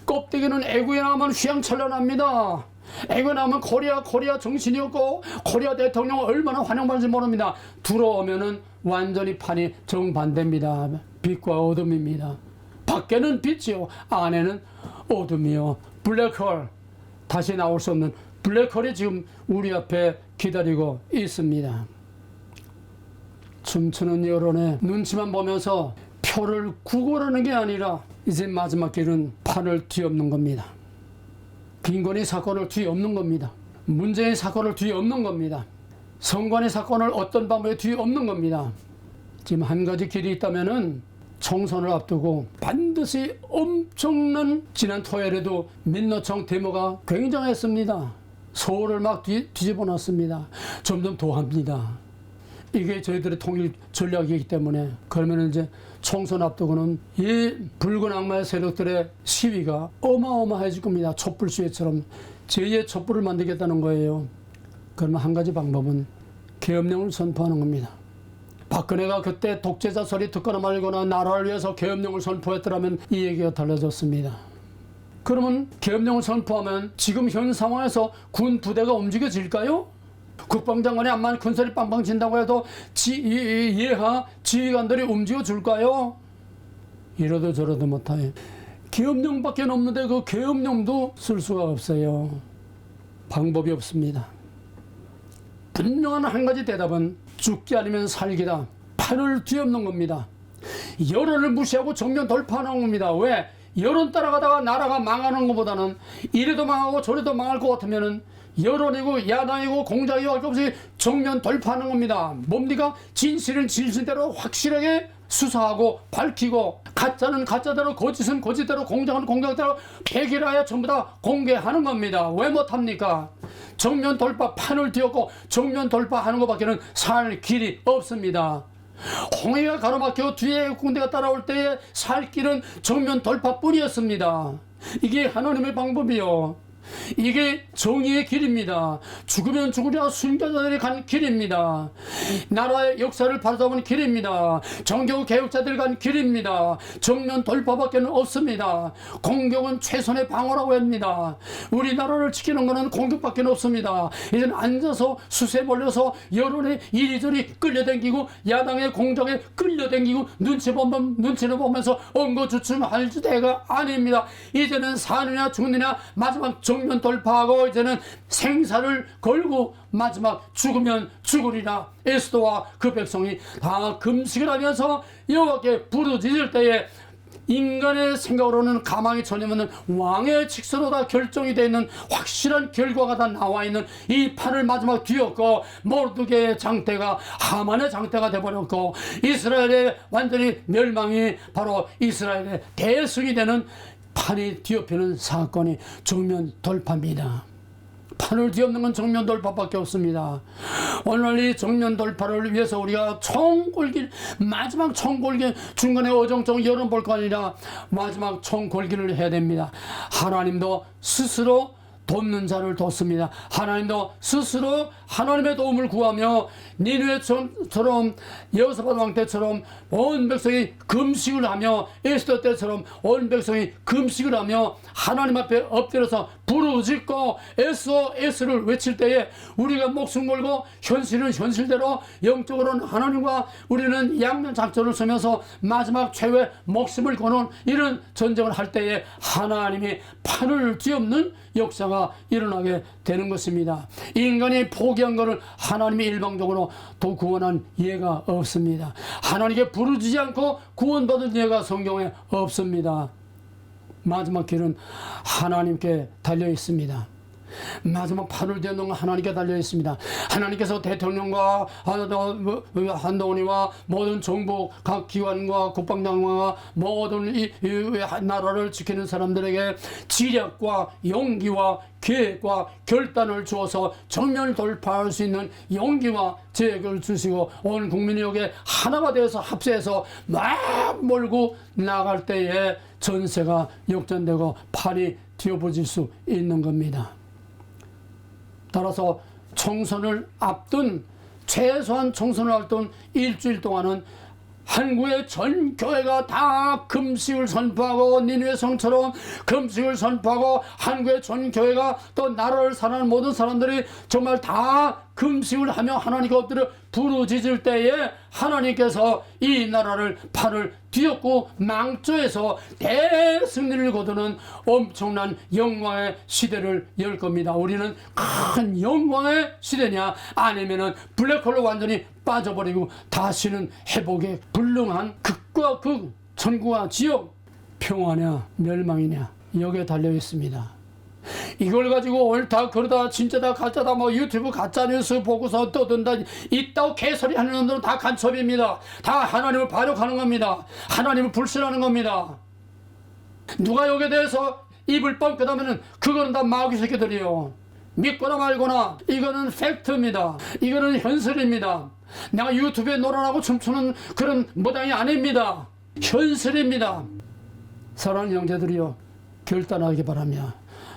Speaker 1: 껍데기는 애국에 나오면 휘황찬란합니다. 애국에 나오면 코리아 정신이었고 코리아 대통령 얼마나 환영받는지 모릅니다. 들어오면은 완전히 판이 정반대입니다. 빛과 어둠입니다. 밖에는 빛이요, 안에는 어둠이요. 블랙홀, 다시 나올 수 없는 블랙홀이 지금 우리 앞에 기다리고 있습니다. 춤추는 여론의 눈치만 보면서 표를 구걸하는 게 아니라 이제 마지막 길은 판을 뒤엎는 겁니다. 김건희 사건을 뒤엎는 겁니다. 문재인 사건을 뒤엎는 겁니다. 성관이 사건을 어떤 방법에 뒤엎는 겁니다. 지금 한 가지 길이 있다면은 총선을 앞두고 반드시 엄청난, 지난 토요일에도 민노총 데모가 굉장했습니다. 서울을 막 뒤집어 놨습니다. 점점 더 합니다. 이게 저희들의 통일 전략이기 때문에, 그러면 이제 총선 앞두고는 이 붉은 악마의 세력들의 시위가 어마어마해질 겁니다. 촛불 시위처럼 제2의 촛불을 만들겠다는 거예요. 그러면 한 가지 방법은 계엄령을 선포하는 겁니다. 박근혜가 그때 독재자 소리 듣거나 말거나 나라를 위해서 계엄령을 선포했더라면 이 얘기가 달라졌습니다. 그러면 계엄령을 선포하면 지금 현 상황에서 군 부대가 움직여질까요? 국방장관이 암만 큰소리 빵빵 친다고 해도 예하 지휘관들이 움직여줄까요? 이러도 저러도 못하요. 계엄령밖에 없는데 그 계엄령도 쓸 수가 없어요. 방법이 없습니다. 분명한 한 가지 대답은 죽기 아니면 살기다. 판을 뒤엎는 겁니다. 여론을 무시하고 정면 돌파하는 겁니다. 왜? 여론 따라가다가 나라가 망하는 것보다는 이래도 망하고 저래도 망할 것 같으면은 여론이고 야당이고 공작이고 할 것 없이 정면 돌파하는 겁니다. 뭡니까? 진실은 진실대로 확실하게 수사하고 밝히고, 가짜는 가짜대로, 거짓은 거짓대로, 공작은 공작대로 백일하여 전부 다 공개하는 겁니다. 왜 못합니까? 정면 돌파, 판을 뒤엎고 정면 돌파하는 것밖에는 살 길이 없습니다. 홍해가 가로막혀 뒤에 군대가 따라올 때에 살 길은 정면 돌파뿐이었습니다. 이게 하나님의 방법이요. 이게 정의의 길입니다. 죽으면 죽으랴 순교자들이 간 길입니다. 나라의 역사를 바로잡은 길입니다. 정교 개혁자들이 간 길입니다. 정면 돌파밖에 없습니다. 공격은 최선의 방어라고 합니다. 우리나라를 지키는 것은 공격밖에 없습니다. 이제는 앉아서 수세 몰려서 여론에 이리저리 끌려다니고 야당의 공작에 끌려다니고 눈치를 보면서 엉거주춤할 때가 아닙니다. 이제는 사느냐 죽느냐 마지막 정면 돌파하고 이제는 생사를 걸고 마지막 죽으면 죽으리라. 에스더와 그 백성이 다 금식을 하면서 여호와께 부르짖을 때에 인간의 생각으로는 가망이 전혀 없는 왕의 직서로 다 결정이 되어 있는 확실한 결과가 다 나와 있는 이 판을 마지막 뒤엎고 모르드게의 장대가 하만의 장대가 되어버렸고 이스라엘의 완전히 멸망이 바로 이스라엘의 대승이 되는 판이 뒤엎이는 사건이 정면 돌파입니다. 판을 뒤엎는 건 정면 돌파밖에 없습니다. 오늘 이 정면 돌파를 위해서 우리가 총골길, 마지막 총골길, 중간에 어정쩡 여론 볼 거 아니라 마지막 총골길을 해야 됩니다. 하나님도 스스로 돕는 자를 돕습니다. 하나님도 스스로 하나님의 도움을 구하며 니느웨처럼 여호사밧 왕 때처럼 온 백성이 금식을 하며 에스더 때처럼 온 백성이 금식을 하며 하나님 앞에 엎드려서 부르짖고 SOS를 외칠 때에 우리가 목숨 걸고 현실은 현실대로 영적으로는 하나님과 우리는 양면 작전을 쓰면서 마지막 최후의 목숨을 거는 이런 전쟁을 할 때에 하나님이 판을 뒤엎는 역사가 일어나게 되는 것입니다. 인간이 포기한 것을 하나님이 일방적으로 또 구원한 예가 없습니다. 하나님께 부르짖지 않고 구원받은 예가 성경에 없습니다. 마지막 길은 하나님께 달려 있습니다. 마지막 판을 뒤엎는 건 하나님께 달려 있습니다. 하나님께서 대통령과 한동훈이와 모든 정부 각 기관과 국방장관과 모든 이 나라를 지키는 사람들에게 지략과 용기와 계획과 결단을 주어서 정면을 돌파할 수 있는 용기와 계획을 주시고 온 국민이 여기에 하나가 되어서 합세해서 막 몰고 나갈 때에 전세가 역전되고 판이 뒤엎어질 수 있는 겁니다. 따라서 총선을 앞둔, 최소한 총선을 앞둔 일주일 동안은 한국의 전 교회가 다 금식을 선포하고 니느웨 성처럼 금식을 선포하고 한국의 전 교회가 또 나라를 사랑하는 모든 사람들이 정말 다 금식을 하며 하나님께 엎드려 부르짖을 때에 하나님께서 이 나라를 판을 뒤엎고 망조에서 대승리를 거두는 엄청난 영광의 시대를 열 겁니다. 우리는 큰 영광의 시대냐 아니면은 블랙홀로 완전히 빠져버리고 다시는 회복에 불능한 극과 극, 천국과 지옥, 평화냐 멸망이냐 여기에 달려 있습니다. 이걸 가지고 옳다 그러다 진짜다 가짜다 뭐 유튜브 가짜뉴스 보고서 떠든다 있다고 개소리 하는 놈들은 다 간첩입니다. 다 하나님을 반역하는 겁니다. 하나님을 불신하는 겁니다. 누가 여기에 대해서 입을 뻥끗하면은 그거는 다 마귀 새끼들이요. 믿거나 말거나 이거는 팩트입니다. 이거는 현실입니다. 내가 유튜브에 노래하고 춤추는 그런 모양이 아닙니다. 현실입니다. 사랑하는 형제들이요, 결단하기 바랍니다.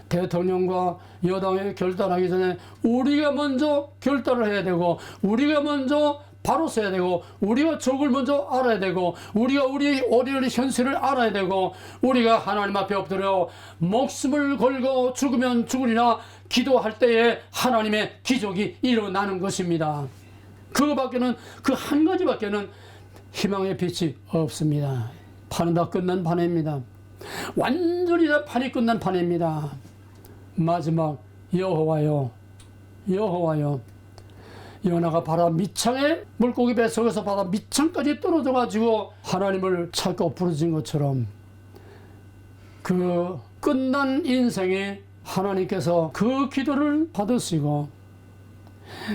Speaker 1: 대통령과 여당이 결단하기 전에 우리가 먼저 결단을 해야 되고, 우리가 먼저 바로 써야 되고, 우리가 적을 먼저 알아야 되고, 우리가 우리 현실을 알아야 되고, 우리가 하나님 앞에 엎드려 목숨을 걸고 죽으면 죽으리라 기도할 때에 하나님의 기적이 일어나는 것입니다. 그거밖에는, 그 한 가지밖에는 희망의 빛이 없습니다. 판은 다 끝난 판입니다. 완전히 다 판이 끝난 판입니다. 마지막 여호와여, 여호와여. 요나가 바다 밑창에 물고기 뱃속에서 바다 밑창까지 떨어져 가지고 하나님을 찾고 부르짖은 것처럼 그 끝난 인생에 하나님께서 그 기도를 받으시고,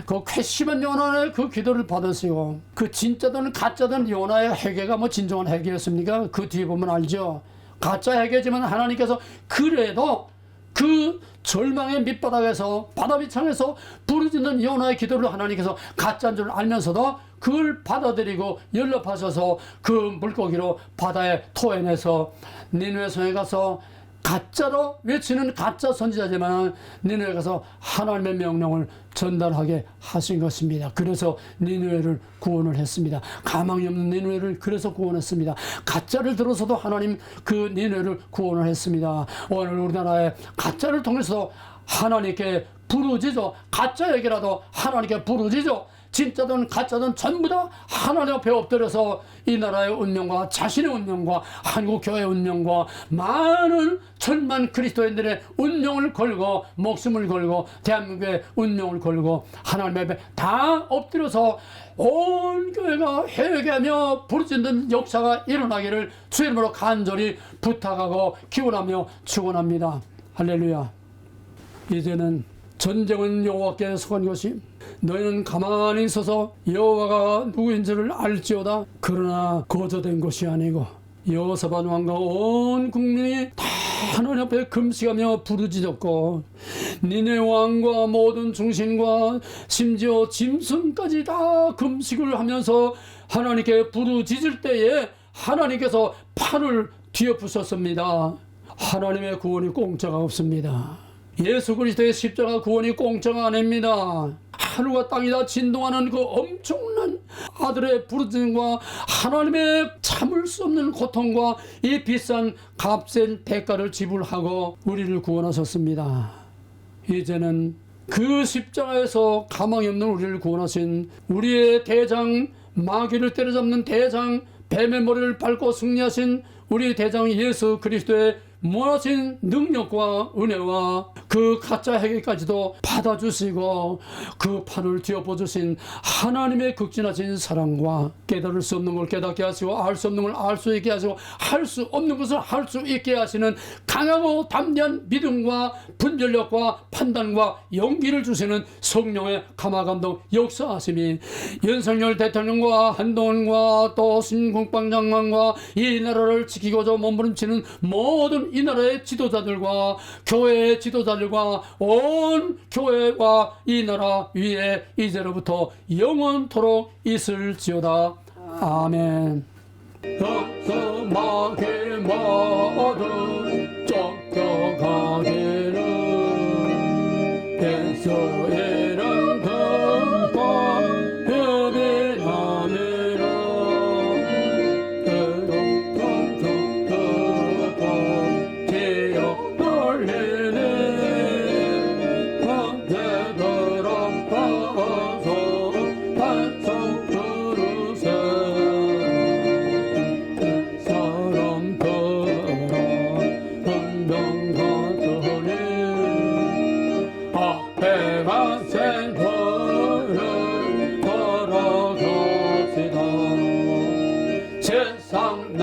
Speaker 1: 그 괘씸한 요나의 그 기도를 받으시고, 그 진짜든 가짜든 요나의 회개가 뭐 진정한 회개였습니까? 그 뒤에 보면 알죠. 가짜 회개지만 하나님께서 그래도 그 절망의 밑바닥에서 바다 밑창에서 부르짖는 요나의 기도를 하나님께서 가짜인 줄 알면서도 그걸 받아들이고 연락하셔서 그 물고기로 바다에 토해내서 니느웨 성에 가서 가짜로 외치는 가짜 선지자지만 니느웨에 가서 하나님의 명령을 전달하게 하신 것입니다. 그래서 니느웨를 구원을 했습니다. 가망이 없는 니느웨를 그래서 구원했습니다. 가짜를 들어서도 하나님 그 니느웨를 구원을 했습니다. 오늘 우리나라에 가짜를 통해서 하나님께 부르짖어, 가짜에게라도 하나님께 부르짖어, 진짜든 가짜든 전부 다 하나님 앞에 엎드려서 이 나라의 운명과 자신의 운명과 한국 교회의 운명과 많은 천만 그리스도인들의 운명을 걸고 목숨을 걸고 대한민국의 운명을 걸고 하나님 앞에 다 엎드려서 온 교회가 회개하며 부르짖는 역사가 일어나기를 주의 이름으로 간절히 부탁하고 기원하며 축원합니다. 할렐루야. 이제는 전쟁은 여호와께 속한 것이, 너희는 가만히 있어서 여호와가 누구인지를 알지어다. 그러나 거저된 것이 아니고 여호사밧 왕과 온 국민이 다 하나님 앞에 금식하며 부르짖었고, 니네 왕과 모든 중신과 심지어 짐승까지 다 금식을 하면서 하나님께 부르짖을 때에 하나님께서 판을 뒤엎으셨습니다. 하나님의 구원이 공짜가 없습니다. 예수 그리스도의 십자가 구원이 공짜가 아닙니다. 하늘과 땅이 다 진동하는 그 엄청난 아들의 부르짖음과 하나님의 참을 수 없는 고통과 이 비싼 값센 대가를 지불하고 우리를 구원하셨습니다. 이제는 그 십자가에서 가망이 없는 우리를 구원하신 우리의 대장, 마귀를 때려잡는 대장, 뱀의 머리를 밟고 승리하신 우리 대장 예수 그리스도의 무한하신 능력과 은혜와 그 가짜 해계까지도 받아주시고 그 판을 뒤엎어주신 하나님의 극진하신 사랑과 깨달을 수 없는 걸 깨닫게 하시고 알 수 없는 걸 알 수 있게 하시고 할 수 없는 것을 할 수 있게 하시는 강하고 담대한 믿음과 분별력과 판단과 용기를 주시는 성령의 감화감동 역사하심이 윤석열 대통령과 한동훈과 또 신국방장관과 이 나라를 지키고자 몸부림치는 모든 이 나라의 지도자들과 교회의 지도자들과 온 교회와 이 나라 위에 이제로부터 영원토록 있을지어다. 아멘. 덕성하게 모두 쫓겨가기를 예수의 이름 듣고 예배하미로 듣고 기억 돌리니 언제도록 봐서 반성 부르세 앞에가 생터를 걸어갑시다. 세상